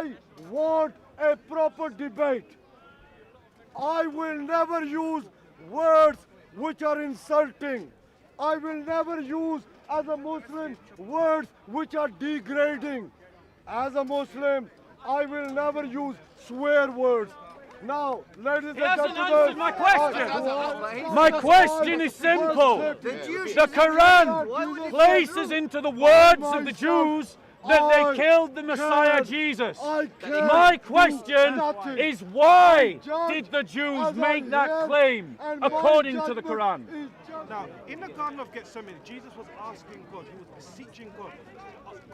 I want a proper debate. I will never use words which are insulting. I will never use, as a Muslim, words which are degrading. As a Muslim, I will never use swear words. Now, ladies and gentlemen, hasn't answered my question. My question is simple. The Quran places into the words of the Jews that they killed the Messiah Jesus. My question is, why did the Jews make that claim according to the Quran? Now, in the Garden of Gethsemane, Jesus was asking God, he was beseeching God,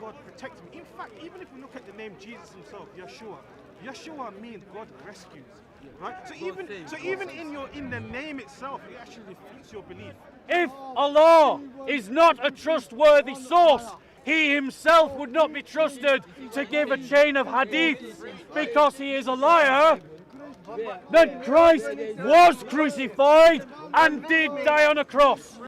God protect him. In fact, even if we look at the name Jesus himself, Yeshua means God rescues, right? So even in the name itself, it actually refutes your belief. If Allah is not a trustworthy source, he himself would not be trusted to give a chain of hadiths because he is a liar. That Christ was crucified and did die on a cross.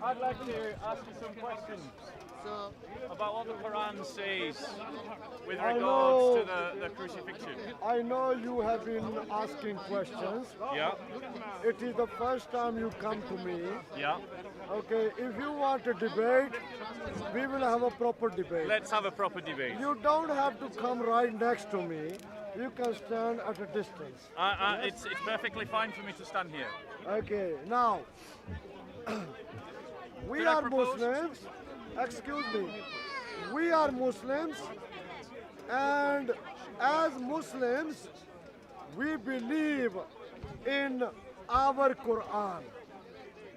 I'd like to ask you some questions about what the Quran says with regards to the crucifixion. I know you have been asking questions. Yeah. It is the first time you come to me. Yeah. Okay, if you want a debate, we will have a proper debate. Let's have a proper debate. You don't have to come right next to me. You can stand at a distance. It's perfectly fine for me to stand here. Okay, now, we are Muslims, excuse me, we are Muslims, and as Muslims, we believe in our Quran.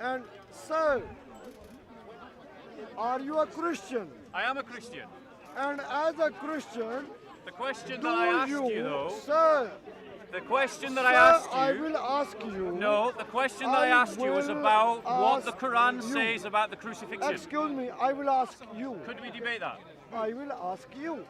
And sir, are you a Christian? I am a Christian. And as a Christian, The question that I asked you, though, sir, the question that sir, I asked you, I will ask you. no, the question that I asked you was will about what the ask Quran you. says about the crucifixion. Excuse me, I will ask you. Could we debate that? I will ask you.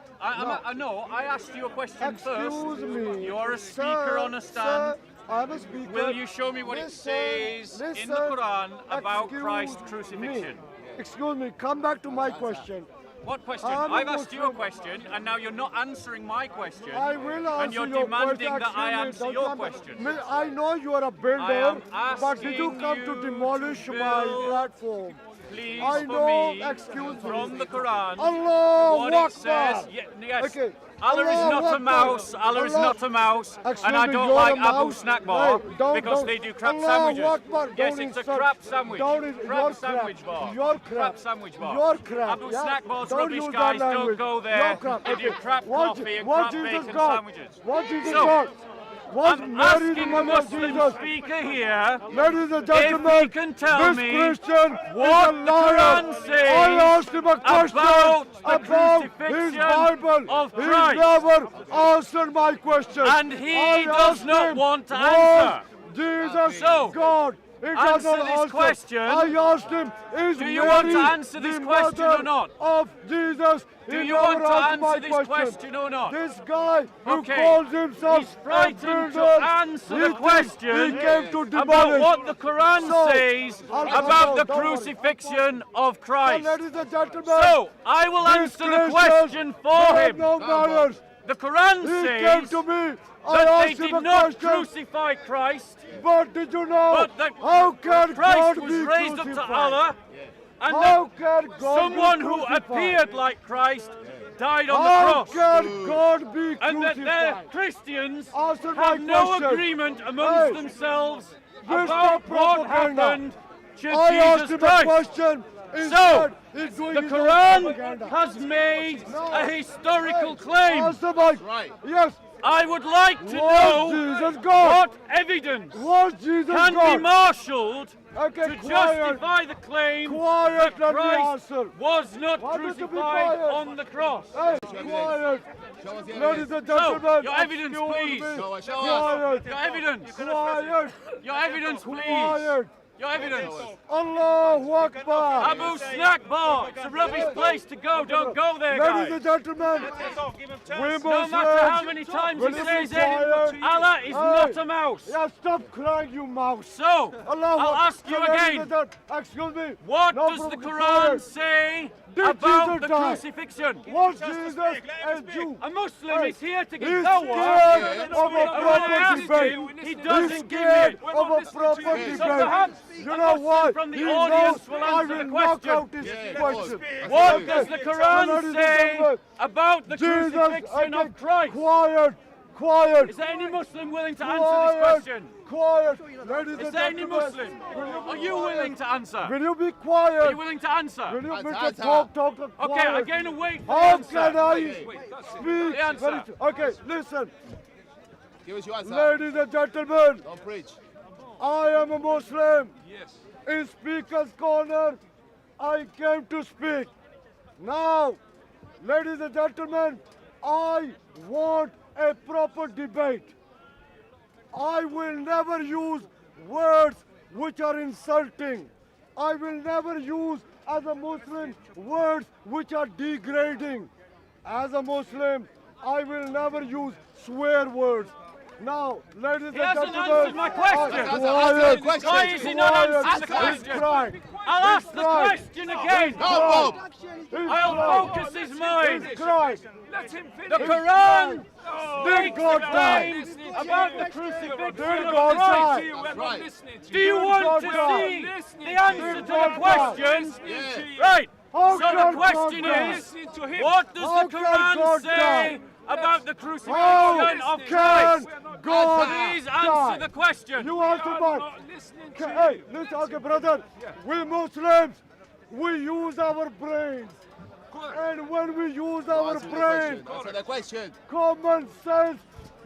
No, I asked you a question first. Excuse me. You are a speaker on a stand. Sir, I'm a speaker. Will you show me what it says in the Quran about Christ's crucifixion? Excuse me, come back to my question. What question? I'm a I've asked you a Muslim. question, and now you're not answering my question. I will answer and you're your demanding question. that I Excuse me, answer don't your come- question. I know you are a I builder, am but did you asking come to you demolish to my build, platform? Please, I for know, me, excuse me. from the Quran, Allah what Akbar. it says. Yes, Okay. Allah is Allahu not a Akbar. mouse. Allah is Allah- not a mouse, Excuse and I me, don't you're like a Abu mouse. Snack Hey, don't- because don't- they do crap Allahu sandwiches. Akbar, Yes, don't it's a insult- crap sandwich. Your Crap sandwich bar. Your crap. Crap sandwich bar. Your crap. Abu yeah? Snack bar's Don't rubbish, use that guys. Don't language. go Your there. crap. They do crap What- coffee and what crap Jesus bacon got? sandwiches. What Jesus So, got? Was I'm Mary the asking mother of Muslim Jesus? speaker here, Ladies and if gentlemen, he can tell this me Christian what is a the liar. Quran says I asked him a question about the about his crucifixion Bible. of He Christ. never answered my question. And he I does asked not him, want to was answer. Jesus So, God. He does answer not this answer. question. I asked him, is Do you want to Mary answer this the question or mother not? Of Jesus. Do He you never want to asked my answer this question or not? This guy who Okay. calls himself He's frightened to builder, answer he the thinks question he came to about demolish. what the Quran So, says I'll about the don't worry. crucifixion of So, Christ. ladies and gentlemen, So, I will this answer the Christian question for had him. no manners. The Quran He came says to me. I that they asked him did a not question. crucify Christ, But did you know but that how can Christ God was be raised up crucified? to Allah, and How that can God someone be who crucified? appeared like Christ died on the How cross. can God be And that their crucified? Christians Answer my have no question. agreement amongst Hey, themselves Mr. about what Propaganda. happened to I asked Jesus him a Christ. question. So, Instead, he's doing the his own Quran propaganda. has made No. a historical Hey, claim. answer my, yes, I would like to Was know Jesus God? what evidence Was Jesus can God? be marshalled Okay, to quiet. justify the claim Quiet, that let me Christ answer. was not Why don't you be crucified quiet? on the cross. Hey, quiet. Show us the Ladies evidence. and gentlemen, So, your evidence, excuse please. me. Show us. Quiet. Your evidence. Quiet. Your evidence, please. Quiet. Your evidence. Allahu Akbar. Abu Snack Bar. It's a rubbish place to go. Don't go there, Ladies and guys. gentlemen, we No matter how many times he Will you says be it, quiet? Allah is not a mouse. Yeah, stop crying, you mouse. So, Allahu I'll Akbar. ask you Ladies again. and gentlemen, excuse me. What No does the problem, Quran quiet. say Did about Jesus the die? crucifixion? Was Jesus a Jew? A Muslim is here to He's give scared dawah. of a And when I proper ask debate. him, he He's doesn't give me scared it. of a proper So debate. perhaps You a know Muslim what? from the He audience knows will I answer will the knock question. out this question. What Okay. does the So, Quran ladies and say gentlemen, about the Jesus, crucifixion okay, of Christ? Quiet, quiet. Is there any Muslim willing to answer this question? Quiet. Ladies Is and there any gentlemen, Muslim? will you be Are you quiet? willing to answer? Will you be Are you quiet? willing to answer? Will you Answer, Mr. answer. Talk, Okay, quiet. again, wait for the How answer. can I speak? The answer. Okay, listen. Give us your answer. Ladies and gentlemen, Don't preach. I am a Muslim. Yes. In Speaker's Corner, I came to speak. Now, ladies and gentlemen, I want a proper debate. I will never use words which are insulting. I will never use, as a Muslim, words which are degrading. As a Muslim, I will never use swear words. Now, ladies He and hasn't gentlemen, answered my question. Answer the question. Why is he not answering the He's question? crying. I'll ask the right. question again. Go, Bob. I'll focus his mind. He's crying. The Quran Did makes God die? claims about the crucifixion Did of God Christ. die? That's right. Do you want to see the answer to the question? Yeah. Right. How So the can question God is, what does How the can Quran God say die? about the crucifixion How of can Christ? God Please die? answer the question. You answer mine. Hey, listen, okay, brother. We Muslims, we use our brains. And when we use our Answer the brains, question. Answer the question. common sense,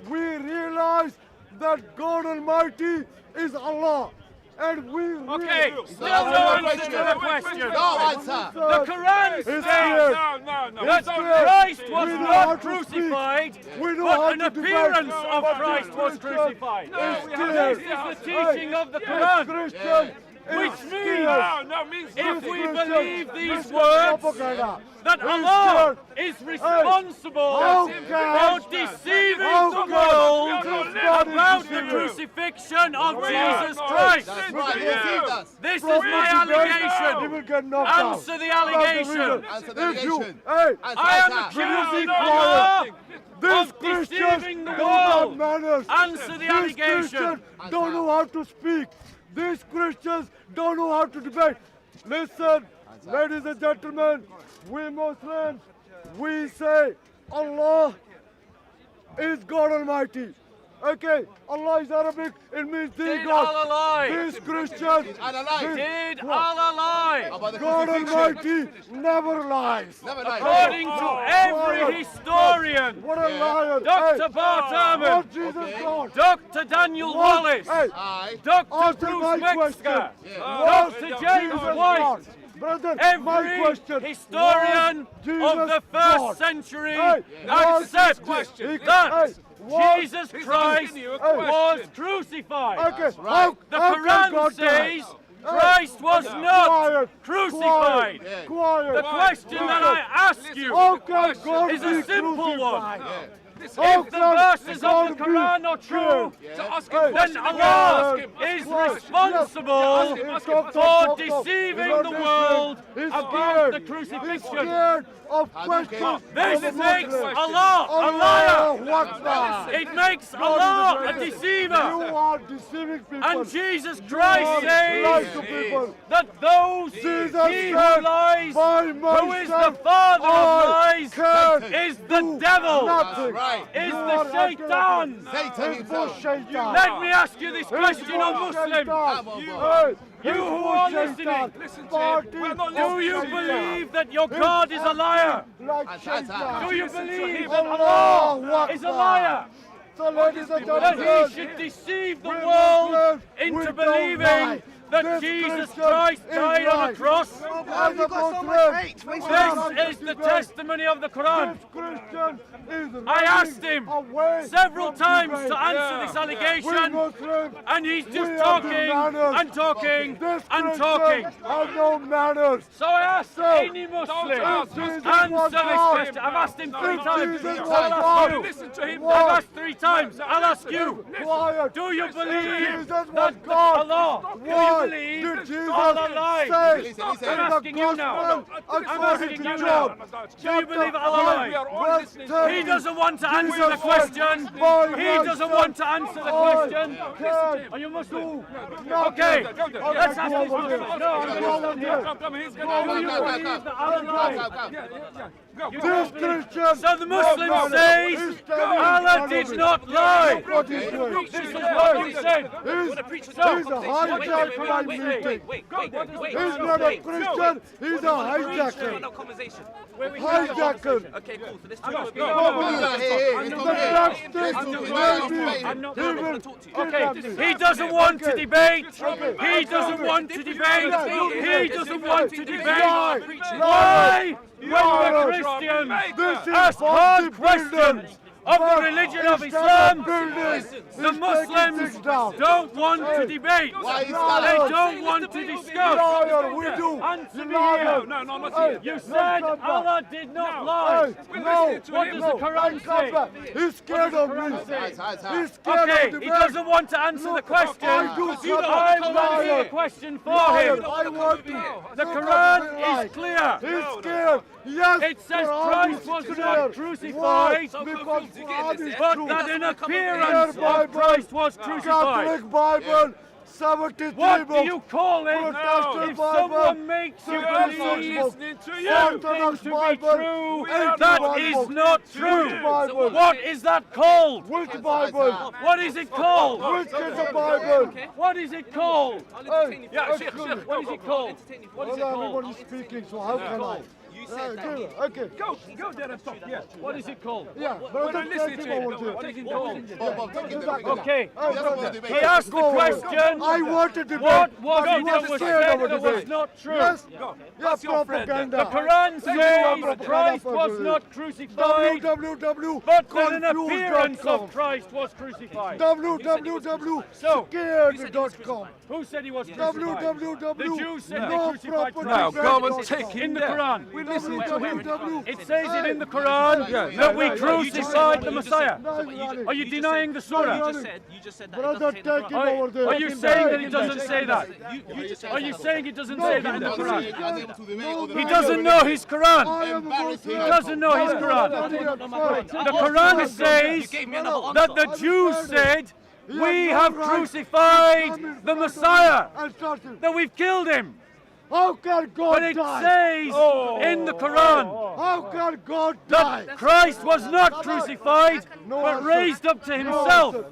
we realize that God Almighty is Allah. And we Okay, realize still no answer to the question. No answer. The Quran It's says clear. that It's clear. Christ was We know how not to speak. crucified, We know but how an to debate. appearance of But Christ this was Christian crucified. is This clear. is the teaching of the This Quran. Christian Which is means, clear. if we This believe Christian these is words, propaganda. that This Allah Christian- is responsible How for can- deceiving how the can world this God about is the deceiving? crucifixion of Jesus Christ. That's right. You deceived us. This is Proper my debate, You allegation. will get knocked out. Answer the allegation. Answer the If you, allegation. hey, Answer, I am answer. accusing quiet? Allah these of Christians deceiving the don't have world. manners. Answer the These allegation. Christians don't know how to speak. These Christians don't know how to debate. Listen, ladies and gentlemen, we Muslims, we say Allah is God Almighty. Okay, Allah is Arabic, it means the Did God. Allah lie? These Christians, Allah lie? Did Allah lie? About the God crucifixion. Almighty never lies. Never lie. According to every historian, What a liar. Dr. Hey, Bart Ehrman, was Jesus God? Dr. Daniel Was- Wallace, Hey, Aye. Dr. answer Bruce my question. Metzger, Was Dr. Jesus James White, God? Brother, my every question. historian Was Jesus of the God? first century Hey, was- accepts Hey, that was- Jesus Christ was crucified. Okay, right. The how can Quran God die? says Christ was not Quiet, crucified. Quiet, quiet. The question that I ask you How can God is be a simple one. crucified? Yeah. If the verses of the Quran are true, then Allah is responsible for deceiving the world about the He's crucifixion. scared of I don't questions. This from makes Muslims. Allah a liar. Akbar. It makes Allah a You deceiver. are deceiving people. And Jesus You Christ lie says to people. that those Jesus he said, who lies, by who is the myself, father of I lies, can is the do devil, nothing. Right. is You the are acting shaitan. like Satan It's for himself. shaitan. Let me ask you this question, O Muslim. You who are listening, do you believe that your God is a liar? Like shaitan. Do you believe that Allah is a liar? So, ladies and that gentlemen, he should deceive the we world Muslims, into we don't believing lie. that This Jesus Christian Christ is died on a right. cross. As a Muslim, This is the testimony of the Quran. This Christian is I asked him away several from times debate. to answer this We allegation, Muslims, and he's we just have talking manners. and talking This and Christian talking. has no manners. So I asked any Muslim, Jesus answer was this God. question. I've asked him 3 If times. Jesus was I'll God, ask you. listen to him. I've asked 3 times. I'll ask you. Quiet. Do you believe Jesus was that God. Allah? Do Why you believe did Jesus Allah lied? say Listen, in listen. the I'm asking you now. Gospel I'm according asking to you John? now. Do you believe Allah lied? Verse 30, He doesn't want to answer Jesus the question. said, "By He doesn't myself, want to answer the I question. can Are you Muslim? nothing." Okay, let's ask go this over there. question. No, I'm Go going over to there. Do you believe that Allah lied? You This don't believe- Christian, So the Muslim no, says he's telling Allah you did the not lie. What he's doing. This is what you said. He's So, hijacked my meeting. He's not a Christian, he's a hijacker. Hijacker. Okay, cool. So this I'm talk asking will you. Hey, The hey, next hey. thing Let's he do it. will do, I'm not he going will to talk to you. kidnap Okay, me. he doesn't want to debate. Okay. He doesn't want to debate. He doesn't want to debate. Lie. Why, when we're Christians, This is ask hard bodybuilding. questions of the religion of Instead Islam, building, the he's taking Muslims things down. don't want to debate. Why is They that? don't want to discuss. Liar, we do. Answer me Liar. here. not Hey, You let's said come back. Allah did not lie. Hey, no, What does the Quran say? He's scared of me. He's scared Okay, of the he doesn't want to answer the question. I do. I will answer the question for him. I want to. The Quran is clear. He's scared. Yes, It says Quran Christ is was clear. not crucified, Why? Because Quran is but true. that an appearance Bible, of Christ was crucified. Catholic Bible, 73 What do books. you call it Protestant if Bible, someone makes you believe Orthodox something to be Bible, true 81 that is books. not Which true? Bible? What is that called? Which Bible? What is it called? Which is the Bible? What is it called? Hey, What is it called? What is it well, called? everybody's speaking, so how can I? Okay. Go there and talk. Yeah. What is it called? Yeah, but I'm listening to him. over What there. is it called? Bob, take it there. Okay. Hey, brother. He asked the Go away. question. I wanted to What was but it you that were was scared said of a that was debate. not true? Yes, Go. yeah, That's your friend, propaganda. The Quran says Christ was propaganda. not crucified, www. but that an appearance of Christ was crucified. So, www.scared.com. who said he was crucified? www. The Jews said they No crucified proper Christ. Now, go and take him In the there. Quran. We listen to him. www. It says it in the Quran that we crucified the Messiah. Are you denying the surah? You just said that. Brother, take him over there. Are you saying that it doesn't say that? Are you saying it doesn't say that in the Quran? He doesn't know his Quran. I am a Muslim. He doesn't know his Quran. The Quran says that the Jews said, we have crucified the Messiah, that we've killed him. How can God But it die? says in the Quran How can God die? that Christ was not crucified, No but answer. raised up to No himself. answer.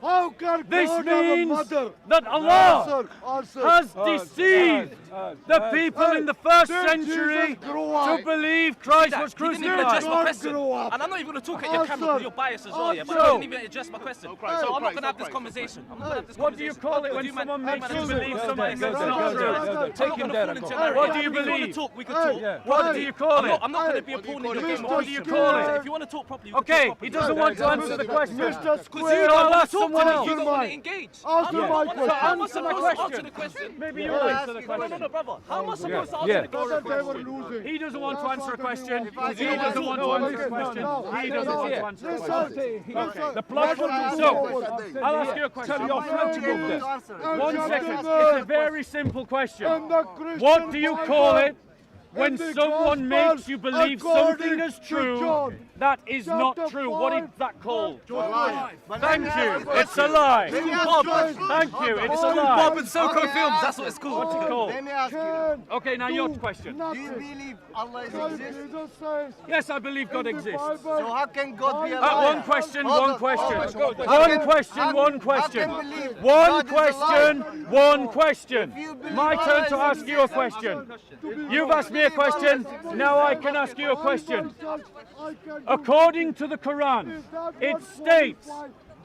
How can This God have a means mother? that Allah Answer. has deceived the people in the first Did century Jesus grow up? to believe Christ was You didn't even crucified. address my God question. grow up. And I'm not even going to talk at your camera because you're biased as well, yeah, but Also- you didn't even address my question. So I'm not going to have this conversation. I'm not going to have this What do you conversation. call it Because when you man- someone makes you man- believe man- something man- that's man- not man- true? man- man- I'm Take not him gonna there fall and into go. a narrative. What do you If you want believe? to talk, we can Hey, talk. yeah. What do you call it? I'm not going to be a pawn in your game. What do you call it? If you want to talk properly, we can Okay, talk properly. he doesn't want to answer the question. Mr. Because Square, you don't I'll want ask to talk someone to me, else. you don't Answer want my- to engage. answer I'm not my one- question. How am I Answer the supposed to question. answer the question? Maybe you Yeah. answer the No, question. brother. How am I supposed to Yeah. answer the Brother, question? they were losing. He doesn't want to answer a question. He Yeah. doesn't want to answer a question. He doesn't want to answer a question. The platform is so. I'll ask you a question. Tell your friend to move there. 1 second. It's a very simple question. And the Christian What do you call Bible it when in the someone Gospel makes you believe according something is to true John, that is not chapter true? What is 5, that called? lie. Thank you. It's a lie. Bob, Thank you. It's a Bob lie. and Soko Films, that's what it's called. What's it called? Let me ask you. Can Okay, now your do question. Do you nothing. believe Allah Because exists? Jesus says Yes, I believe God in the exists. Bible, So how can God be a liar? One question, Hold one on, question. hold on. One question, How one can question. believe One God is a question, liar? one question. you believe My turn to Allah ask you a question. You've asked me a question, now I can ask you a question. According to the Quran, it states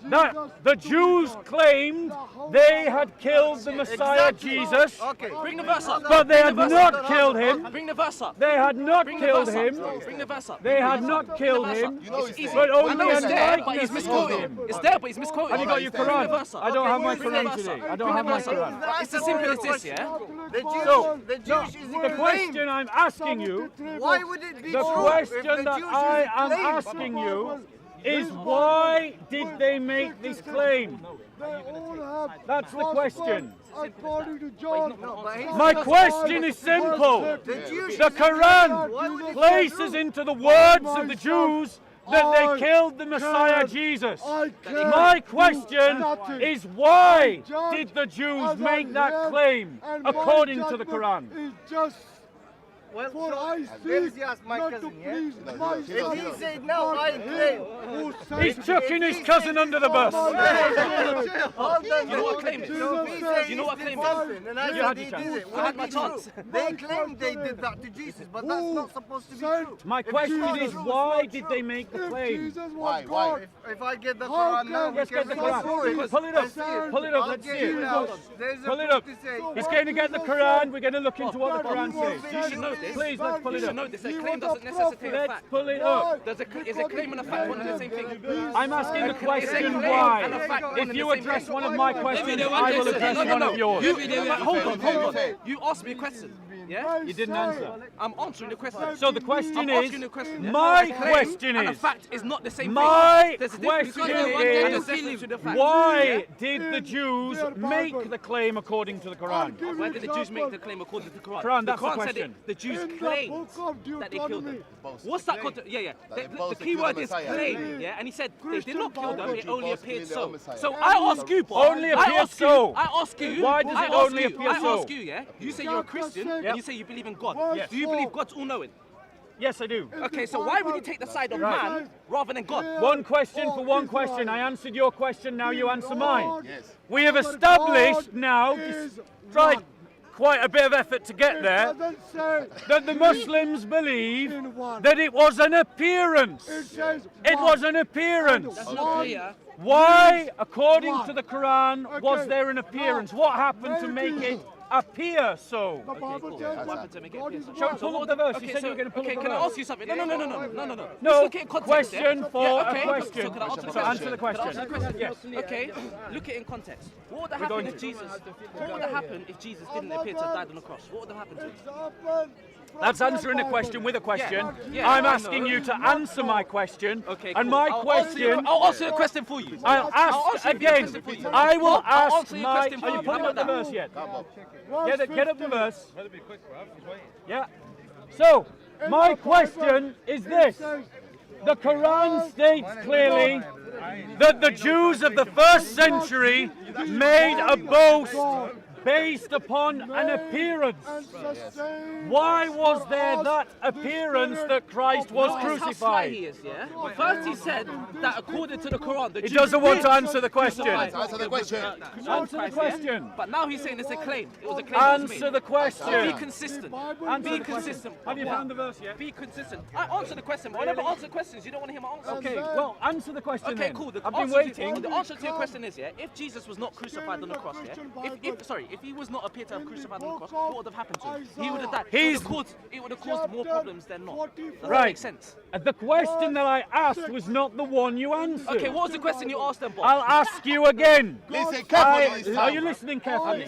that the Jews claimed they had killed the Messiah Jesus, Okay. Bring the verse up. but they had not killed him. Bring the verse up. They had not Bring the killed verse him. up. Bring the verse up. They had not killed him, It's easy. but I only know it's a there, but likeness he's of misquoting. him. It's there, but he's misquoting. Have you got your Bring the Quran? verse up. I don't have my Bring the Quran verse today. up. I don't have my Quran. It's as simple as this, yeah? The Jews, So, the Jews is The in question I'm asking you, Why would it be the true if question the that Jews I is am claimed? asking you is why did they make this claim? They all have That's the gospel question. according to John. No, but he's My not- question is simple. The Jews The is Quran places into the words of the Jews that they killed the Messiah Jesus. My question is why did the Jews make that claim according to the Quran? Is just Well, for so, I where seek is he asked my not to cousin, yeah? please my If son, he said no, but I him claim. who sent He's me. chucking his cousin under the bus. Hold on, You know what claim is? So he said You know what he claim did is? something, and I You said had he your did chance. it. I had my Would it be chance. true? They claim they did that to Jesus, but that's not supposed to be true. My question is why did they make the If claim? Jesus Why? was God, If I get the How Quran now, come- we Let's can get the go through Quran. it. Pull it up. I see it. Pull it up. I'll Let's get see it it. now. There's a Pull it book up. to say. He's going to get the Quran. We're going to look into what the Quran says. You should know this. Please, let's pull You it should up. know this. A claim doesn't necessitate a Let's fact. pull it up. Is a claim and a fact one and the same thing? I'm asking the Is a question claim why. and a fact one If and you the same address thing? one of my questions, No, I will address one of yours. Hold on. You asked me a question. Yeah? You didn't answer. I'm answering the question. So the question I'm is, asking the question. Yeah? my A claim question and a is, fact is not the same my thing. There's a difference question between the is, and the difference between the fact. why did the Jews make the claim according to the Quran? Why did the Jews make the claim according to the Quran? Quran, The that's the Quran said question. it. The Jews In the claimed book of that they killed them. Deuteronomy. What's that called? Yeah. The key word is claim. Yeah, and he said they did not kill them. It only appeared so. So I ask you, Paul. Only appeared so. I ask you. Why does I it ask only you, appear I so? ask you. Yeah. You say you're a Christian and you say you believe in God. Yes. Do you believe God's all-knowing? Yes, I do. Okay, so why would you take the side of man rather than God? One question for one question. I answered your question, now you answer mine. Yes. We have established now, tried quite a bit of effort to get there, doesn't say that the Muslims believe in one. that it was an appearance. It says It one. was an appearance. And Not one clear. Why, according to the Quran, was Okay. there an appearance? What happened to make it appear so? The Bible cool. tells What us happened to make it God appear is so? Show one. us all the verse. You Okay, said so, you were going to pull okay, up can the I verse. ask you something? No. No, Let's look at it in context, question yeah? for Yeah, a okay. question. So can I answer the So answer the question? question. Can I answer the question? Yes. Okay, look at it in context. What would have going happened if to. Jesus? What would have happened if Jesus didn't appear to have died on the cross? What would have happened to him? Example That's from answering a the question with a question. Yeah, I'm I asking know. you to answer my question. Okay, And cool. my I'll answer your question for you. I'll I'll ask answer your again. question for you. I will I'll ask answer your my. question for Are you you. pulling How up the about verse yet? Verse Get up the 15. verse. Yeah. So, my question is this. The Quran states clearly that the Jews of the first century made a boast based upon an appearance. And sustain Why was there that appearance that Christ was Notice how sly crucified? he is, yeah? First he said that according to the Quran, the He Jews doesn't want did to answer the question. crucify Answer the question. Answer the Christ, question. yeah? But now he's saying it's a claim. It was a claim that was Answer made. the Be question. consistent. Answer Be the question. consistent. Have you What? found the verse yet? Be consistent. I answer the question, but I never answer questions. You don't want to hear my answer. Okay, well, answer the question Okay, then. cool. I've been answer waiting. The answer to your question is, yeah, if Jesus was not crucified on the cross, yeah, if he was not appeared to have crucified on the cross, what would have happened to him? He would have died. It would have caused more problems than not. Does that Right. make sense? The question that I asked was not the one you answered. Okay, what was the question you asked them, Bob? I'll ask you again. Listen carefully this Are you time. listening carefully?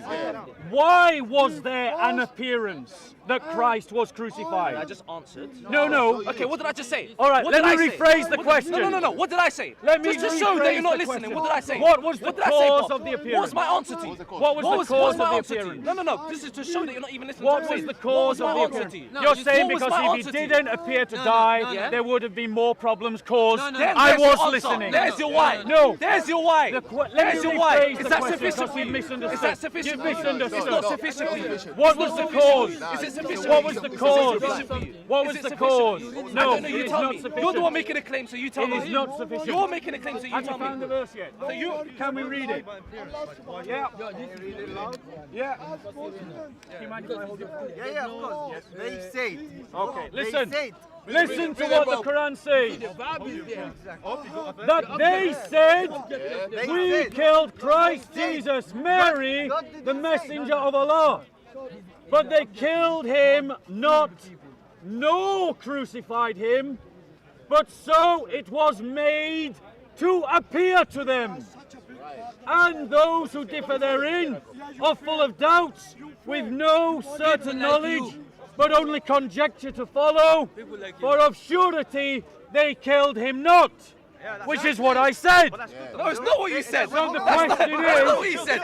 Why was there an appearance that Christ was I crucified? just answered. No. Okay, what did I just say? All right, What let did me I say? rephrase the What- question. No. What did I say? Let me just to show that rephrase you're not the listening. question. What did I say? What was the did I say, cause Bob? of the What appearance? was my answer to you? What was the cause my of the answer to you? appearance? No. This is to show that you're not even listening What to what was I'm the saying. cause What of was the my answer appearance? to you? You're saying What was because my if answer he to you? didn't appear to die, Yeah. there would have been more problems caused. Then I there's your was answer. listening. There's your why. No. There's your why. Let me There's your why. rephrase Is the that question sufficient because for you've you? misunderstood. Is that sufficient You've for you? misunderstood. It's not sufficient for you. What was the cause? Is it sufficient What for was you? the Is it cause? sufficient for you? What Is was it the sufficient? cause? I No, don't know, it you is tell not me. sufficient. You're the one making a claim, so you tell It me. is not sufficient. You're making a claim, so you Have tell you found the me. verse yet? Can we read it? Yeah. Yeah. Yeah, of course. They say it. Okay, They listen. say it. Listen to what the Quran says. That they said, we killed Christ Jesus, Mary, the messenger of Allah. But they killed him not, no crucified him, but so it was made to appear to them. And those who differ therein are full of doubts, with no certain knowledge, but only conjecture to follow. For of surety they killed him not. Which is what I said. No, it's not what you said. So the question That's not what is, you said.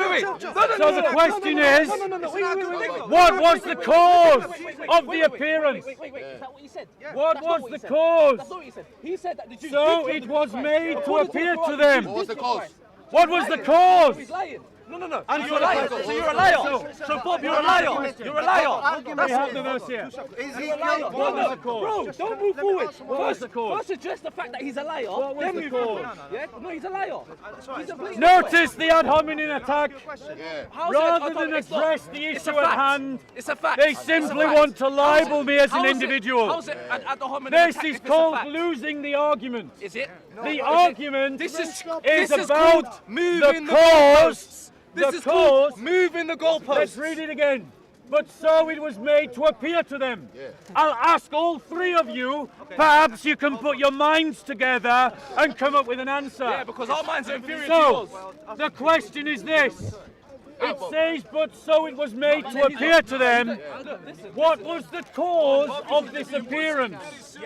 Wait. so the question is, what was the cause of the appearance? Wait. Is that what you said? What That's was not the he said. cause? That's not what you said. He said that the Jews So did it kill was Christ. made to According appear Quran, to the them. Jews What was did the kill cause? Christ. What was the So cause? he's lying. No. And You're a liar. So you're a liar. So Bob, you're a liar. You're a liar. We have the verse here. Is he You're a liar. killed? What was the cause? Bro, don't move forward. was the cause? First address the fact that he's a liar. What was then the move cause? forward. Yeah? No, he's a liar. He's a blatant Notice the ad hominem attack. Yeah. How's Rather it- than it's not- address the it's issue a at fact. hand, It's a fact. they It's a simply fact. want to libel me as an How's it- individual. How's it ad hominem This attack is if it's a called fact? losing the argument. Is it? The argument This is is called about moving the the cause. goalposts. The This is called cause. moving the goalposts. Let's read it again. But so it was made to appear to them. I'll ask all three of you, perhaps you can put your minds together and come up with an answer. Yeah, because our minds are inferior to So, yours. the question is this. It says, but so it was made to appear to them. What was the cause of this appearance?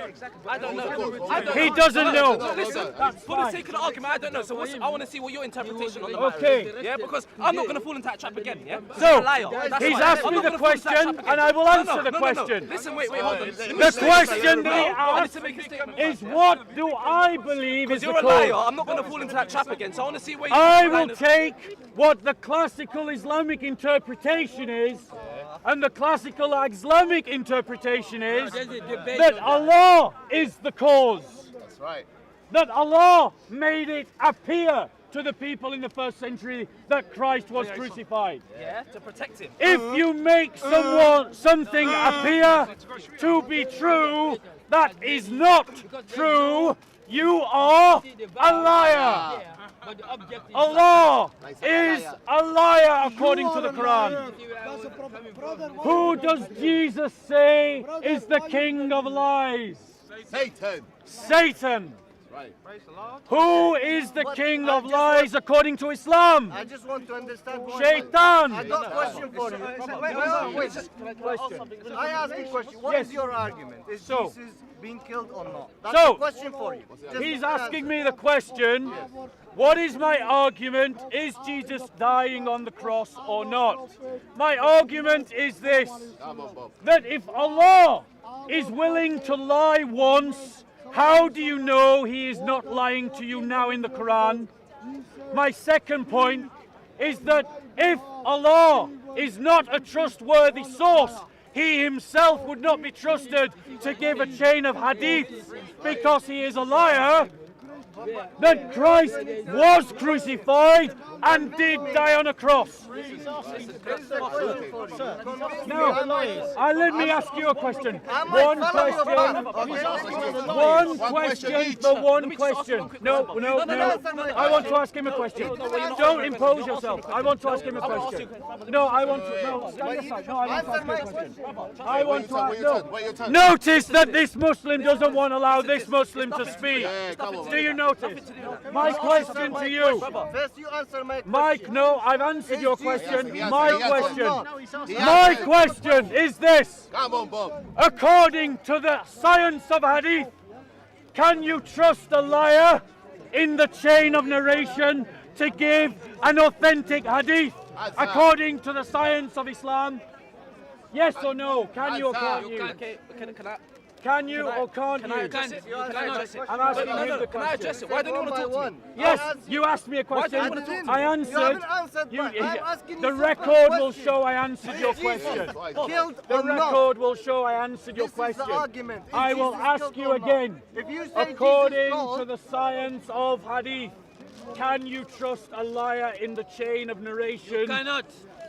I don't know. I don't He know. doesn't know. Listen, That's for the fine. sake of the argument, I don't know. So I want to see what your interpretation on the matter Okay. is. Yeah, because I'm not going to fall into that trap again. Yeah. So, You're a liar. That's he's fine. asked I'm me not the gonna fall into that question, trap again. and I will answer the No. question. Listen, wait, hold on. The question that he I need asked to make a statement. is, what do I believe is Because the you're a liar. cause? I'm not going to fall into that trap again. So I want to see where you. I will take what the classical Islamic interpretation is, and the classical Islamic interpretation is that Allah is the cause. That's right. That Allah made it appear to the people in the first century that Christ was crucified. Yeah, to protect him. If you make something appear to be true that is not true, you are a liar. Allah is a liar according to the Quran. Who does Jesus say is the king of lies? Satan. Satan. Right. Who is the king of lies according to Islam? I just want to understand. I Shaitan. got a question for you. Wait. I ask you a question. What is your argument? Is So- Jesus being killed or not? That's So- the question for you. Just He's answer. asking me the question, what is my argument? Is Jesus dying on the cross or not? My argument is this, Come on, Bob. that if Allah is willing to lie once, how do you know he is not lying to you now in the Quran? My second point is that if Allah is not a trustworthy source, he himself would not be trusted to give a chain of hadith because he is a liar. That Christ was crucified and did die on a cross. Now, let me ask you a question. One question. One question for one question. No. I want to ask him a question. Don't impose yourself. I want to ask him a question. No, I want to. No, stand aside. No, I want to ask him a question. I want to ask. No. Notice that this Muslim doesn't want to allow this Muslim to speak. Yeah, come on. Do you notice? My question to you. First, you answer my question. Mike, no, I've answered your question. He has- My he has- question. He has- My question is this. Come on, Bob. According to the science of hadith, can you trust a liar in the chain of narration to give an authentic hadith? According to the science of Islam? Yes or no? Can you or can't you? Okay, can I? Can you or can't Can I you? address it? Can I address it? I'm asking No, him the Can I address question. it? Why don't you want to talk to me? Yes, you asked me a question. do you wanna talk to me? I You answered. haven't answered, but I'm asking you The simple record will question. show I answered your question. Killed The or not? record will show I answered your This is question. the argument. Is I will Jesus ask killed you or not? again. If you say According Jesus to killed, the science of hadith, can you trust a liar in the chain of narration? Cannot.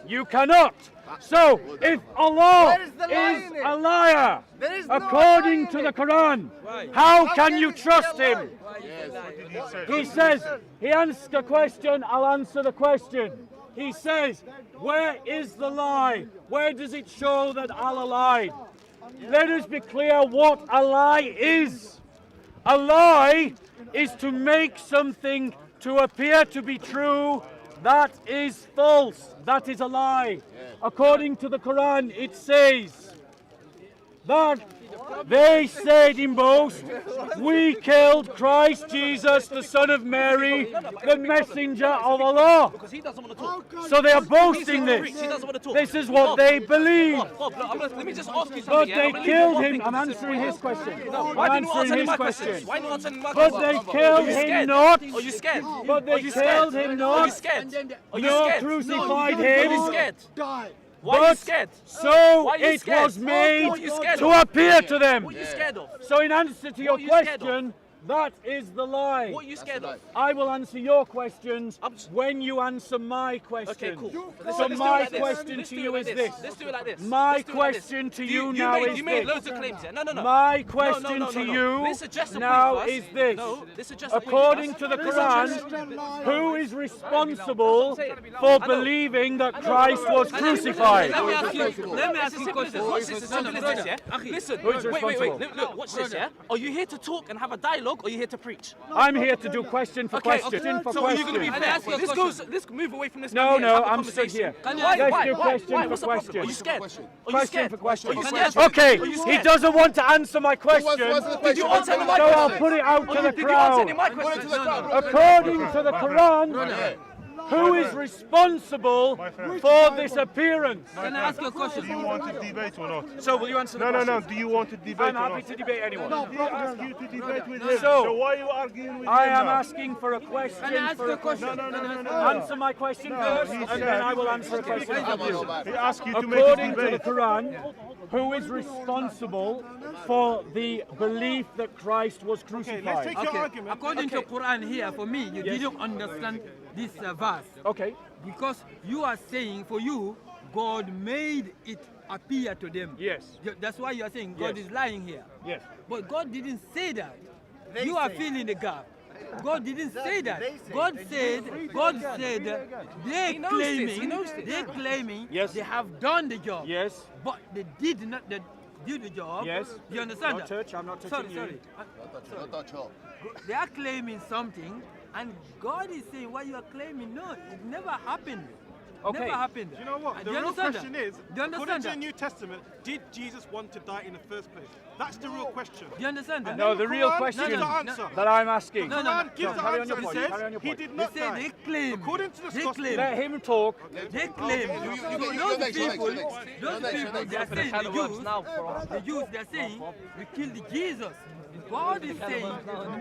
You cannot. So, if Allah Where is the lie is in it? a liar, There is no according lie to in the it. Quran, how can you it be a trust lie? him? He says, he asks a question, I'll answer the question. He says, where is the lie? Where does it show that Allah lied? Let us be clear what a lie is. A lie is to make something to appear to be true that is false. That is a lie. According to the Quran, it says that they said in boast, we killed Christ Jesus, the Son of Mary, the messenger of Allah. Because he doesn't want to talk. So they are boasting He this. doesn't want to talk. This is what they believe. Bob, let me just ask you something. But yeah? they I'm gonna leave killed one him. thing I'm to say. answering his question. Why I'm didn't you answer answering any of his my question. questions? Why not answer any of my But questions? they killed him not. Are you scared? But they Are you scared? killed him Are you not. scared? Are you Nor scared? crucified Are you him. scared? Die. Why are you But scared? so Why are you it scared? was made What are you scared to of? appear to them. What are you scared of? So in answer to your What are you scared of? question, that is the lie. What are you scared of? I will answer your questions I'm just- when you answer my question. Okay, cool. So Let's do my it like this. question Let's to do you it is like this. Let's do it like this. My Let's do it like this. question to you now is You made this. loads of claims here. No. My No, question no, to no. you Let's address the now point is first. this. No, let's address the point According first. to the Let's address Quran, who is responsible for I know. believing that Christ was crucified? Let me ask you a question. Watch this, as simple as this, yeah? Listen, Who is wait. responsible? Look, watch this, yeah? Are you here to talk and have a dialogue, or are you here to preach? I'm here to do question for question for So are you going to be question. fair? Let's move away from this. No, man here, no, have a I'm stood conversation. here. Why? Let's Why? do Why? question Why? for What's the problem? question. Are you scared? Are you Question scared? for question. Are you scared? Okay, Are you he scared? doesn't want to answer my question, What's the so Did you question? answer any of my I'll questions? put it out to the Did you answer any of crowd. my questions? According to the Quran, who is responsible for this appearance? Can I ask you a question? Do you want to debate or not? So will you answer the No, no, question? no. Do you want to debate I'm or happy not? to debate anyone. He asked you to debate with him. So- So why are you arguing with I him am now? asking for a question. Can I ask you a question? Answer my question first, he and said- then I will answer a question from you. He asked you to make a According to the debate. Quran, who is responsible for the belief that Christ was Okay, let's crucified? take your argument. According to Quran here, for me, you didn't understand this verse. Okay. Because you are saying, for you, God made it appear to them. Yes. That's why you are saying God Yes. is lying here. Yes. But God didn't say that. They You are say. filling the gap. God didn't say that. They say. God said they're He knows claiming, this, he knows this. they're claiming Yes. they have done the job. Yes. But they did not do the job. Yes. You understand Don't that? touch, I'm not touching you. Sorry. Not that chop. They are claiming something, and God is saying what you are claiming. No, it never happened. Okay. Never happened. You know what? Do The you real understand question that? is, Do you according understand to the that? New Testament, did Jesus want to die in the first place? That's the real question. Do you understand that? No, the real Quran question gives the no, answer. that I'm asking. No, no, Quran gives the carry on answer. your It point, says carry on your he point. did They not say die. they claim. According to the They gospel, claim. Let him talk. They claim. you Those next, people, you're next. those people, Next. they are saying Kind of works now, the Jews, they are saying we killed Jesus. God is saying,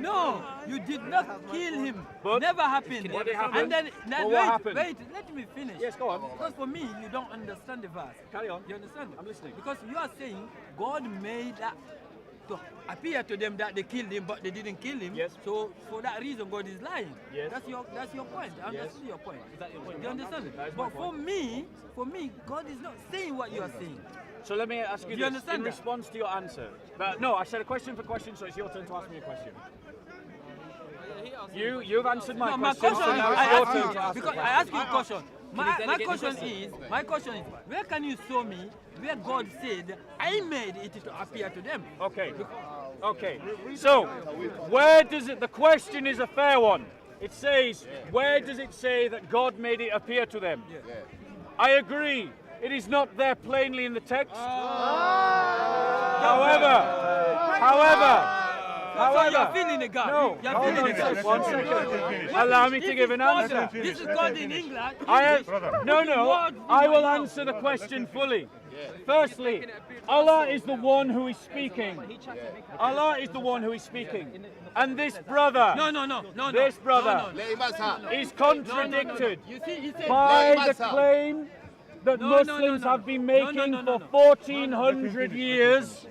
no, you did not kill him. But Never happened. what happened? And then, But what happened? wait, let me finish. Yes, go on. Because for me, you don't understand the verse. Carry on. You understand? I'm listening. Because you are saying God made that to appear to them that they killed him, but they didn't kill him. Yes. So for that reason, God is lying. Yes. That's your point. I Yes. understood your point. Is that your point? Do you understand? That is my But for me, God is not saying what you are saying. So let me ask you Do you this understand in that? response to your answer. But no, I said a question for question, so it's your turn to ask me a question. You've answered my No, my question, question so now I it's your ask turn you, to ask the because I question. ask you a question. My delegate question the is, where can you show me where God said, I made it to appear to them? Okay. Okay. So, where does it, the question is a fair one. It says, where does it say that God made it appear to them? I agree. It is not there plainly in the text. However, So you're filling the gap. no, You're hold filling on the a gap. sec, 1 second. Allow me to give an answer. This is God in English. I have, no, I will answer the question fully. Firstly, Allah is the one who is speaking. Allah is the one who is speaking. And this brother, No. this brother No. Let him answer. is contradicted You see, he said, by Let the him answer. claim that No, Muslims no. have been No, making no. for 1400 years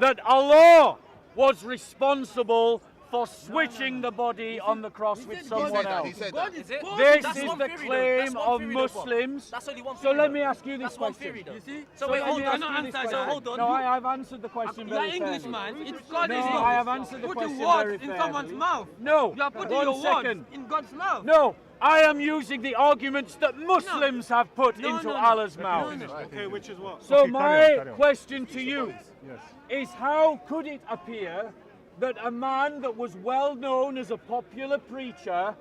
that Allah was responsible for switching the body on the cross with someone He else. said God that. is it? God. This That's is one the theory, though. claim That's one of theory, though, Bob. Muslims. That's only one So theory, let though. me ask you this That's one question. theory, though. You see? So So wait, let hold me on. ask you this answer, question. hold on. No, I've answered the question You are very fairly. Englishman. It's God No, is I have answered the putting question words very in someone's fairly. mouth. No, You are putting one your second. words in God's mouth. No, I am using the arguments that Muslims have put No, into no, no. Allah's No, mouth. no. Okay, which is what? So Okay, my carry on. question to you Yes. is how could it appear that a man that was well known as a popular preacher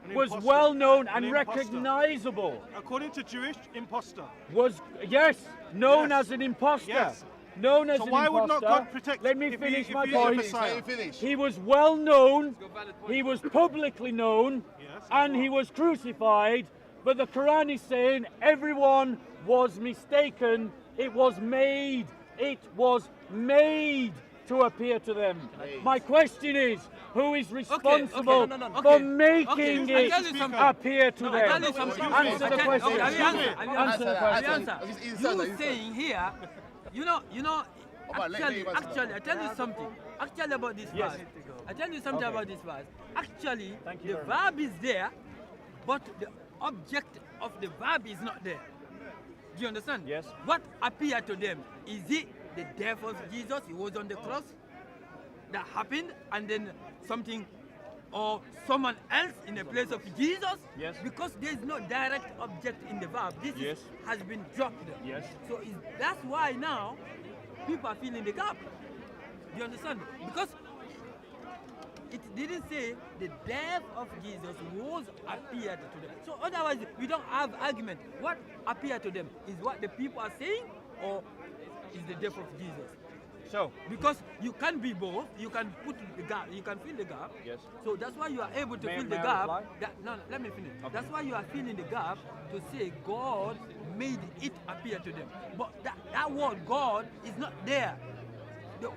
An was imposter. well known An and imposter. recognizable, According to Jewish, imposter. was, yes, known Yes. as an imposter, Yes. known as So an why imposter. would not God protect Let me if he- finish if my he is a point. Messiah? Let him finish. He was well known, he was publicly known, Yes, and he was crucified, but the Quran is saying everyone was mistaken. It was made to appear to them. My question is, who is responsible no, for okay, making okay, I it tell you something. appear to No, I them? tell you something. Answer the Okay, question. okay, I will answer. I will Answer the answer. question. You saying here, you know, Alright, let actually, me answer. I tell you something. Actually about this Yes. verse. I tell you something Okay. about this verse. Actually, Thank you the very verb is there, but the object of the verb is not there. Do you understand? Yes. What appeared to them? Is it the death of Jesus? He was on the cross. That happened, and then something or someone else in the place of Jesus? Yes. Because there is no direct object in the verb. This Yes. has been dropped. Yes. So that's why now people are filling the gap. Do you understand? Because it didn't say the death of Jesus was appeared to them. So otherwise, we don't have argument. What appeared to them is what the people are saying, or is the death of Jesus? So, Because you can be both. You can put the gap. You can fill the gap. Yes. So that's why you are able to May- fill may the I gap. reply? No, let me finish. That's why you are filling the gap to say God made it appear to them. But that word God is not there.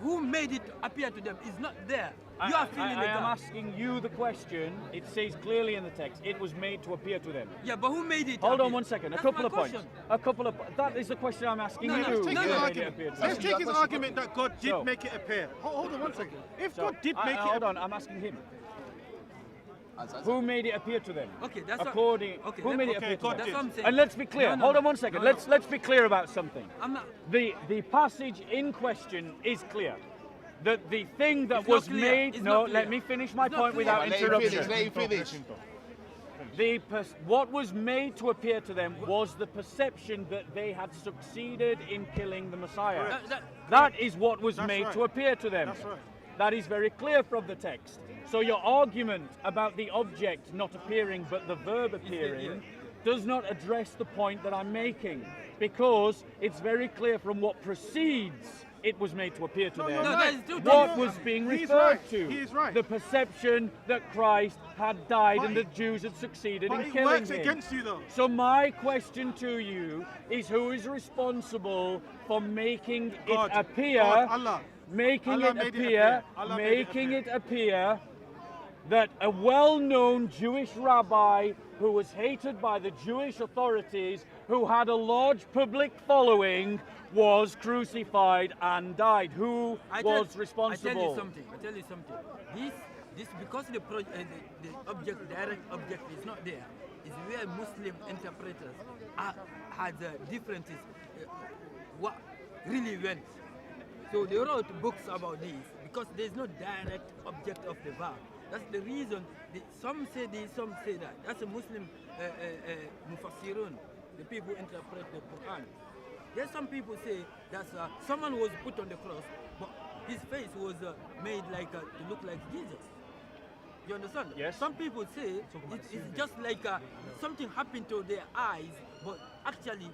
Who made it appear to them is not there. You are filling the I am gap. asking you the question. It says clearly in the text, it was made to appear to them. Yeah, but who made it? Hold on appear? 1 second. That's A couple my of points. question. That is the question I'm asking No, you. no, Let's take no, his no. argument. Appear to Let's them. take his argument that God did So- make it appear. Hold on 1 second. If So, God did make it hold on, I'm asking him. Answer. Who made it appear to them? Okay, that's According, what, okay, who let- made it okay, appear to God them? That's did. what I'm saying. And let's be clear. No, no, Hold on no. 1 second. No, no. Let's be clear about something. I'm not. The passage in question is clear. That the thing that It's not was clear. made. It's No, not let clear. me finish my It's not point clear. without Let him finish. interruption. Let him finish. What was made to appear to them was the perception that they had succeeded in killing the Messiah. That is what was That's made right. to appear to them. That's right. That is very clear from the text. So your argument about the object not appearing but the verb appearing does not address the point that I'm making, because it's very clear from what precedes it was made to appear to No, them. you're No, right. that is too What deep. was being He's referred right. to? He's right. The perception that Christ had died But and the it- Jews had succeeded But in it killing works him. against you though. So my question to you is, who is responsible for making God. it appear? God, Allah. Making Allah it made it appear, appear. Allah made it making appear. it appear that a well-known Jewish rabbi who was hated by the Jewish authorities, who had a large public following, was crucified and died. Who was responsible? I tell you something. This because the object, direct object is not there. Is where Muslim interpreters had differences. What really went. So they wrote books about this because there is no direct object of the verb. That's the reason. Some say this, some say that. That's a Muslim mufassirun, the people who interpret the Quran. There's some people say that someone was put on the cross, but his face was made like to look like Jesus. You understand? Yes. Some people say it's just like something happened to their eyes, but actually,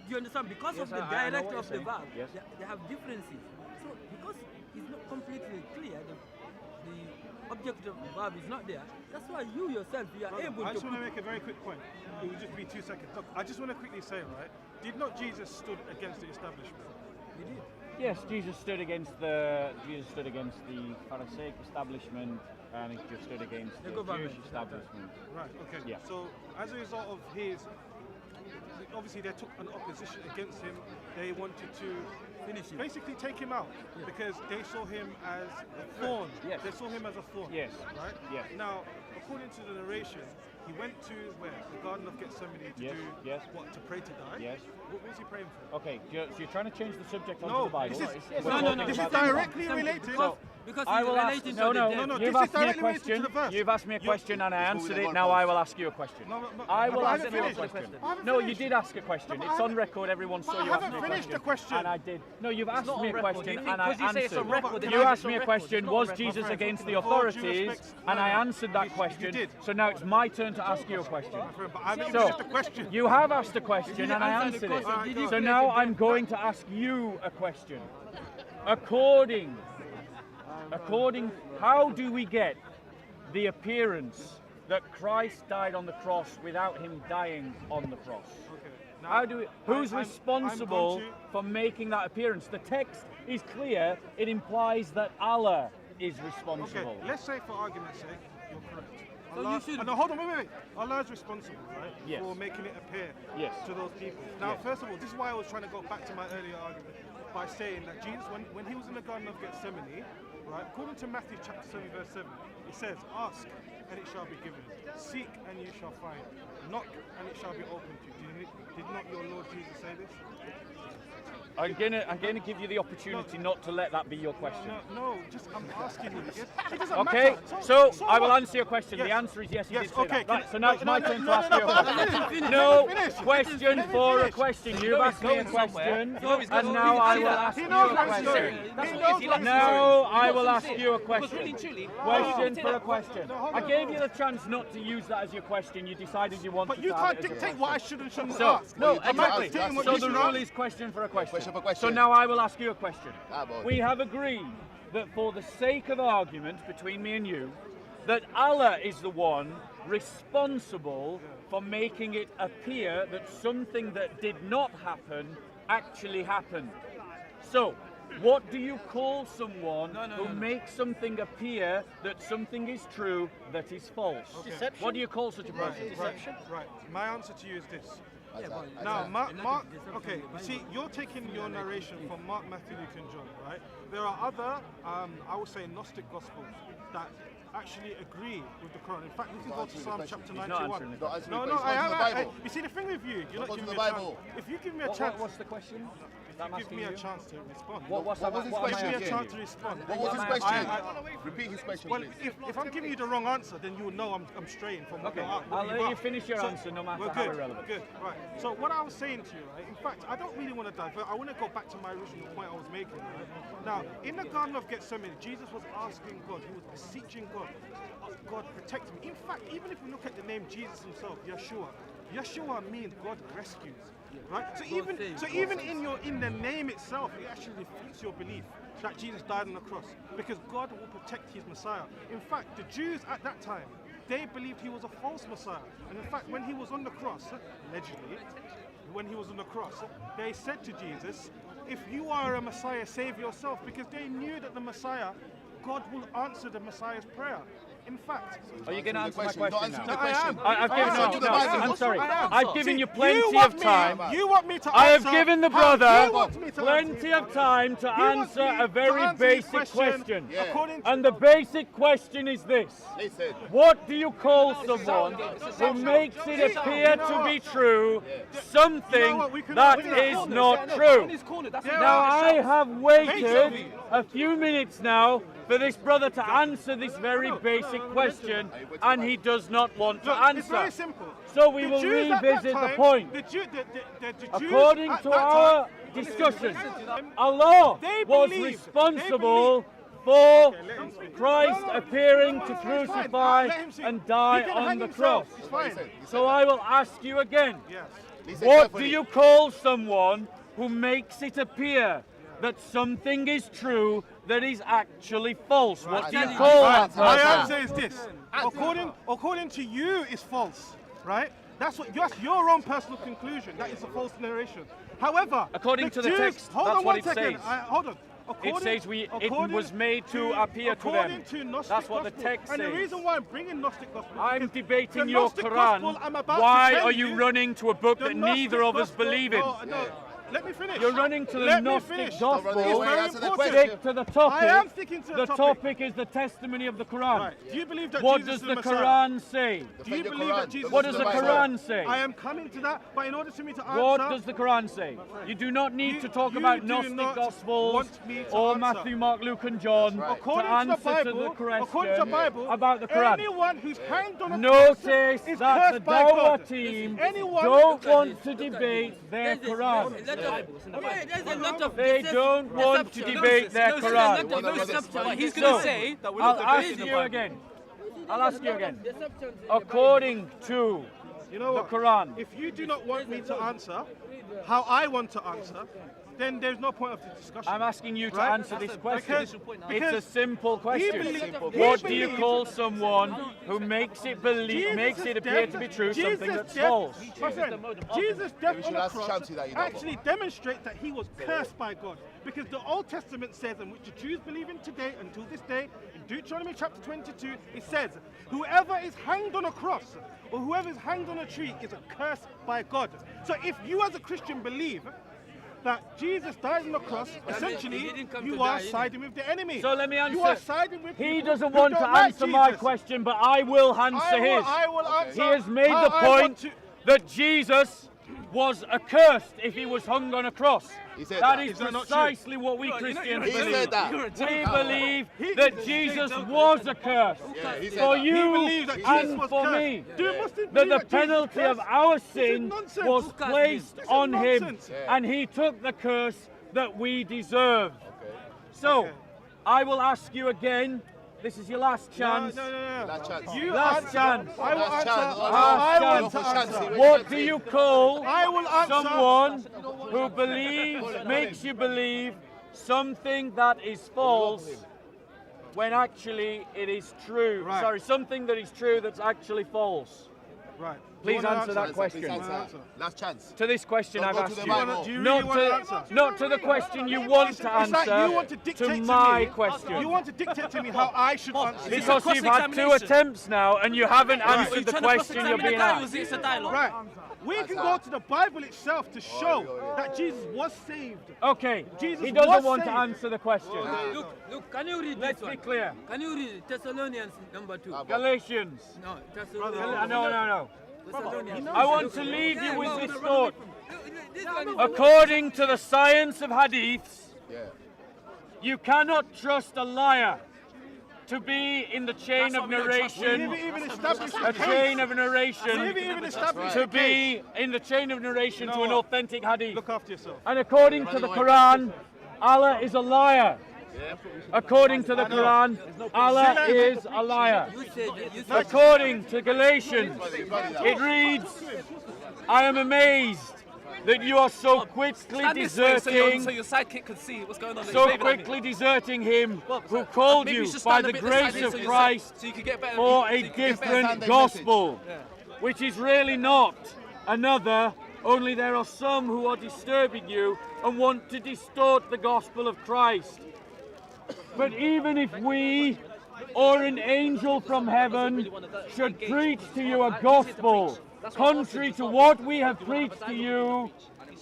you understand? Because Yes, of the I know dialect what of the you're verb, saying. Yes. they have differences. So because it's not completely clear, the object of the verb is not there. That's why you yourself you are able I to. just want to make a very quick point. It will just be 2 seconds. Look, I just want to quickly say, right? Did not Jesus stood against the establishment? We did. Yes, Jesus stood against the Pharisaic establishment, and he just stood against The the government. Jewish establishment. Right. Okay. Yeah. So as a result of his, obviously they took an opposition against him. They wanted to finish him, basically take him out because they saw him as a thorn. Yes. They saw him as a thorn. Yes. Right. Yes. Now, according to the narration, he went to where the Garden of Gethsemane to Yes, do yes. what? To pray to die. Yes. What was he praying for? Okay, so you're trying to change the subject onto No, the Bible. this is We're No, talking no, this is about- directly related. Because I it's will ask. relating No, to no, the death. no, You've this is asked me a directly related to question. the verse. You've asked me a question and I answered it. Now I will ask you a question. No, I will but I ask haven't you a finished. question. I haven't No, you finished. did ask a question. No, but It's I on haven't- record. Everyone saw but I you ask haven't me a finished question. the question. And I did. No, you've asked not me on a record. question You think and I because you say it's on answered. record, then You it's asked on me a record. question. It's not Was on Jesus record. against the With all due authorities? respect, And I no. answered that You question. did. So now it's my turn to ask you a question. But I haven't So, finished the question. you have asked a question and I answer answered the it. question. Did you So create now the I'm death? going to ask you a question. According, how do we get the appearance that Christ died on the cross without him dying on the cross? Okay. Now, How do we, who's I'm responsible going to- for making that appearance? The text is clear. It implies that Allah is Okay, responsible. let's say for argument's sake, you're correct. So Allah, you should- no, hold on, wait. Allah is responsible, right? Yes. For making it appear Yes. to those people. Now, Yes. first of all, this is why I was trying to go back to my earlier argument by saying that Jesus, when he was in the Garden of Gethsemane, right, according to Matthew chapter 7, verse 7, it says, ask and it shall be given. Seek and you shall find. Knock and it shall be opened to you. Did not your Lord Jesus say this? I'm gonna give you the opportunity not to let that be your question. No, just I'm asking you. It doesn't Okay, matter. so I will what? answer your question. The Yes. answer is yes, you Yes, did say okay, that. Right, can- so now it's my turn to ask you a but question. let me finish. No Let me finish. question Let me for a finish. question. You You've know asked he's me a going somewhere. question, You know he's going and now somewhere. I He will knows ask He you knows a what he's question. doing. That's He what knows he what likes he's to doing. Now I He will wants ask to you a say. question. Because really and truly, Question take for a that- question. hold I on. gave you the chance not to use that as your question. You decided you wanted But you to have can't it as your dictate question. what I should and shouldn't So, ask. no, I'm not exactly. dictating what So you the should rule ask. is question for a question. Question for question. So now I will ask you a question. Ah, boy. We have agreed that for the sake of argument between me and you, that Allah is the one responsible for making it appear that something that did not happen actually happened. So, what do you call someone who makes something appear that something is true that is false? Deception? What do you call such a person? Right. My answer to you is this. Yeah, but Now, Mark, deception okay, in the you see, Bible. you're taking your narration from Mark, Matthew, Luke, and John, right? There are other, I would say, Gnostic Gospels that actually agree with the Quran. In fact, we can go to answering the Psalm question. chapter He's not 91. answering the Not answering No, the no, question. Go to the I Bible. you see, the thing with you, you're not Go to giving the me a Bible. chance. If you give me a chance, What's the question? if you give me a chance to respond. What was What was his what am I Give me a question? asking chance you? to respond. What was his I- question? Repeat his question, Well, please. if I'm giving you the wrong answer, then you'll know I'm straying from what Okay, you're I'll what let you've you asked. finish your So, answer no matter we're how good, irrelevant. Good, right. So what I was saying to you, right, in fact, I don't really want to divert. I want to go back to my original point I was making, right? Now, in the Garden of Gethsemane, Jesus was asking God, he was beseeching God, God protect me. In fact, even if we look at the name Jesus himself, Yeshua means God rescues, right? So even in the name itself, it actually refutes your belief that Jesus died on the cross because God will protect his Messiah. In fact, the Jews at that time, they believed he was a false Messiah. And in fact, when he was on the cross, allegedly, when he was on the cross, they said to Jesus, if you are a Messiah, save yourself, because they knew that the Messiah, God will answer the Messiah's prayer. In fact, Are you going to answer my Not question answering now? the I am. question. I've given I am. To the Bible. I'm sorry. I am. I've given See, you plenty want of me- time. You want me to I have answer given the how brother you want me to plenty answer. of time to He wants answer me a to very answer his basic question. Yeah. According to And the basic question is this. Listen. What do you call someone who makes it appear to be true something We can that do that. is not true? On his corner, that's Yeah. Now I have waited Basically. a few minutes now for this brother to answer this very basic question, and he does not want to Look, it's very answer. simple. So we The will Jews at that revisit the time- point. The Jews According at to that our time- discussion, Listen to them. Allah They was believed- responsible for let him speak. Christ No, no, appearing to it's fine. crucify Let him speak. and die He can on hang the himself. cross. It's fine. Listen. So I will ask you again. Yes. Listen What do carefully. you call someone who makes it appear that something is true that is actually false? What do you Right. call Right. that My person? answer is this. According to you, it's false, right? That's your own personal conclusion. That is a false narration. However, According to the Jews, text, hold that's on what one it second. says. Hold on. It says it was made to appear to them. According to Gnostic That's what the gospel. text And the says. reason why I'm bringing Gnostic gospel, I'm because debating the your Gnostic gospel Quran. I'm about to Why tell are you running to a book the that Gnostic neither of us gospel- believe in? No, let me finish. You're running to the Let me Gnostic finish. gospel. Don't run It's away, very answer the important. question. Stick to the topic. I am sticking to the topic. topic is the testimony of the Quran. Right. Do you believe that What Jesus does is the Messiah? Quran say? Do you Defend your believe that Quran. Jesus What is does the Messiah? Quran say? I am coming to that, but in order for me to answer, What does the Quran say? You do not need You- to talk you about do Gnostic not Gospels want me to or answer. Matthew, Mark, Luke, and John to according to the answer Bible, to the according to the question Bible, about the Quran. anyone who's hanged on a cross Notice is that the cursed by Dawah God. team Anyone don't want to debate their There's Quran. a lot of They don't want to debate their Quran. But he's going to So, say that we're I'll not ask debating the you Bible. again. I'll ask you again. According to You know the what? Quran, If you do not want me to answer how I want to answer, then there's no point of the discussion. I'm asking you to Right? answer this question. It's a because simple question. he What do you believes- call someone who makes it appear to be true, something that's false? My friend, Jesus' death we on should the ask cross Shanti that, you know, actually demonstrates that he was cursed by God. Because the Old Testament says, and which the Jews believe in today, until this day, in Deuteronomy chapter 22, it says, whoever is hanged on a cross or whoever is hanged on a tree is cursed by God. So if you as a Christian believe that Jesus died on the cross, essentially didn't come you to are die, siding with the enemy. So let me answer. You are siding with He people doesn't who want don't to like answer my Jesus. question, but I will answer his. I will answer He has made how the I want point to- that Jesus was accursed if he was hung on a cross. He said That that. is Is that not precisely what we Christians He believe. said that. We believe that Jesus was accursed Yeah, he said for that. He you believes that Jesus and was for cursed. me. Do Muslims That believe the Jesus penalty was of cursed? our This is sin nonsense. was Who cursed placed this? This is on him, nonsense. and he took the curse that we deserve. So, Okay. I will ask you again. This is your last No, chance. no. Last chance. You Last answer. chance. I will Last answer. chance. I will Last chance. answer. What do you call I will answer. someone who makes you believe something that is false when actually it is true? Right. Sorry, something that is true that's actually false. Right. Please Do you wanna answer that Please question. answer. Last chance. To this question Don't I've go to asked the you. Bible. Do you really Not want to answer? not to the question you want to It's like answer, you want to dictate to my me. question. You want to dictate to me how I should answer. This is Because a you've had two cross-examination. attempts now and you haven't Are you answered the trying to question you're cross-examine being the guy, or asked. is it- It's a dialogue. Right. We can go to the Bible itself to show that Jesus was saved. Okay, Jesus he doesn't was want to saved. answer the question. Look, can you read Let's this be one? clear. Can you read Thessalonians number 2? Galatians. No, Thessalonians. No. Thessalonians. I want to leave you with this thought. This one is According to the science of hadiths, Yeah. you cannot trust a liar to be in the chain That's of why we don't trust We narration, haven't even established a a chain case. of We narration, haven't even established to a case. be in the chain of narration You to know an what? authentic hadith. Look after yourself. And according to the Quran, Allah is a liar. According to the Quran, Allah is a liar. you said that you said According to Galatians, it reads, I am amazed that you are so quickly Stand this way so your deserting, sidekick can see what's going on. so He's waving at me. quickly deserting him who called Maybe you should by stand a the bit this side grace so of your Christ so you can get better. for so a you can get better. different Sunday gospel, which is really not another, only there are some who are disturbing you and want to distort the gospel of Christ. But even if we or an angel from heaven should preach to you a gospel contrary to what we have preached to you,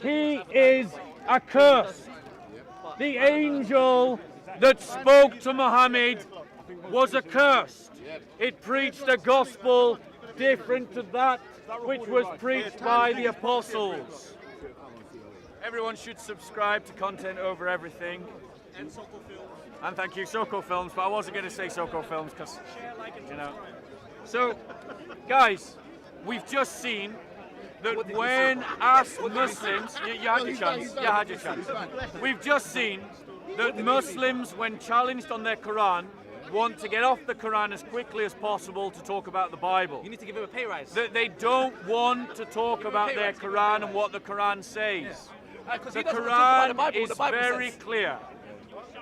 he is accursed. The angel that spoke to Muhammad was accursed. It preached a gospel different to that which was preached by the apostles. Everyone should subscribe to Content Over Everything. And thank you, Soko Films, but I wasn't going to say Soko Films because, you know. So, guys, we've just seen that when asked Muslims, you had your chance. We've just seen that Muslims, when challenged on their Quran, want to get off the Quran as quickly as possible to talk about the Bible. You need to give him a pay rise. That they don't want to talk about their Quran and what the Quran says. Because The he doesn't want to talk about the Quran Bible. is The Bible very says. clear.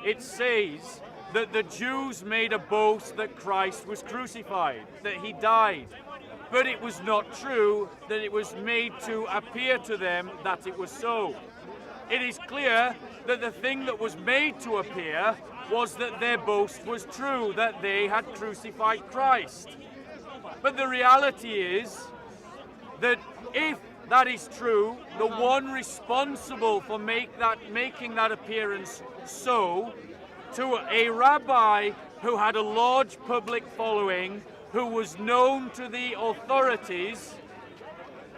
It says that the Jews made a boast that Christ was crucified, that he died. But it was not true, that it was made to appear to them that it was so. it is clear that the thing that was made to appear was that their boast was true, that they had crucified Christ. But the reality is that if that is true, the one responsible for making that appearance so, to a rabbi who had a large public following, who was known to the authorities,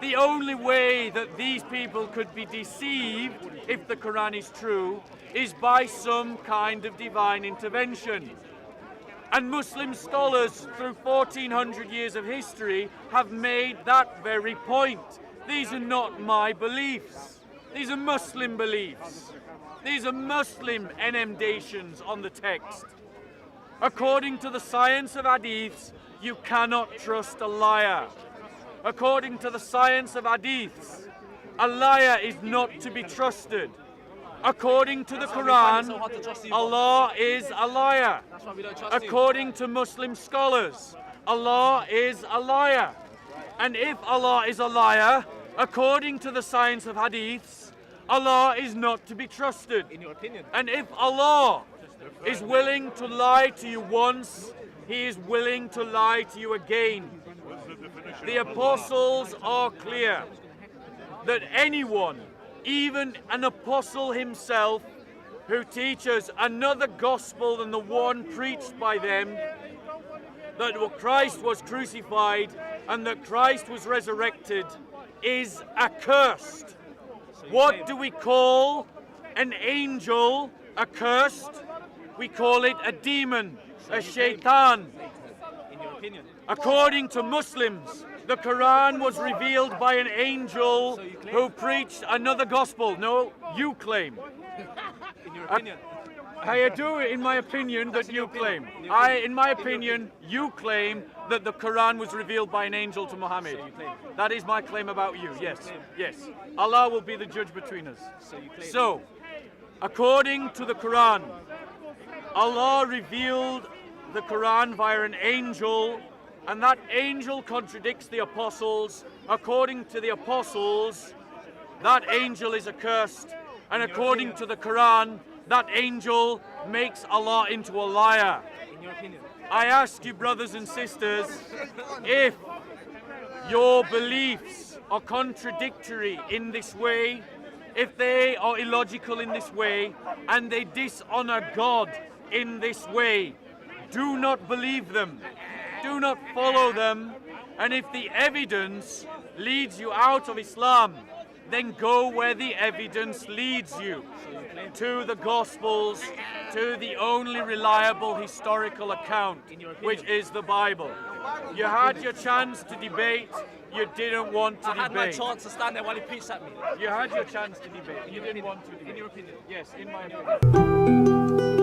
the only way that these people could be deceived, if the Quran is true, is by some kind of divine intervention. And Muslim scholars through 1400 years of history have made that very point. These are not my beliefs. These are Muslim beliefs. These are Muslim emendations on the text. According to the science of hadiths, you cannot trust a liar. According to the science of hadiths, a liar is not to be trusted. According to the Quran, Allah is a liar. According to Muslim scholars, Allah is a liar. And if Allah is a liar, according to the science of hadiths, Allah is not to be trusted. In your opinion. And if Allah is willing to lie to you once, He is willing to lie to you again. The apostles are clear that anyone, even an apostle himself, who teaches another gospel than the one preached by them, that Christ was crucified and that Christ was resurrected, is accursed. What do we call an angel accursed? We call it a demon, a shaitan. In your opinion. According to Muslims, the Quran was revealed by an angel who preached another gospel. No, you claim. In your opinion. I do, in my opinion, that you claim. In my opinion, you claim that the Quran was revealed by an angel to Muhammad. That is my claim about you. Yes, yes. Allah will be the judge between us. So, according to the Quran, Allah revealed the Quran via an angel, and that angel contradicts the apostles. According to the apostles, that angel is accursed, and according to the Quran, that angel makes Allah into a liar. In your opinion. I ask you, brothers and sisters, if your beliefs are contradictory in this way, if they are illogical in this way, and they dishonor God in this way, do not believe them. Do not follow them. And if the evidence leads you out of Islam, then go where the evidence leads you, to the Gospels, to the only reliable historical account, which is the Bible. You had your chance to debate, you didn't want to debate. I had my chance to stand there while he preached at me. You had your chance to debate, you didn't want to debate. In your opinion. Yes, in my opinion.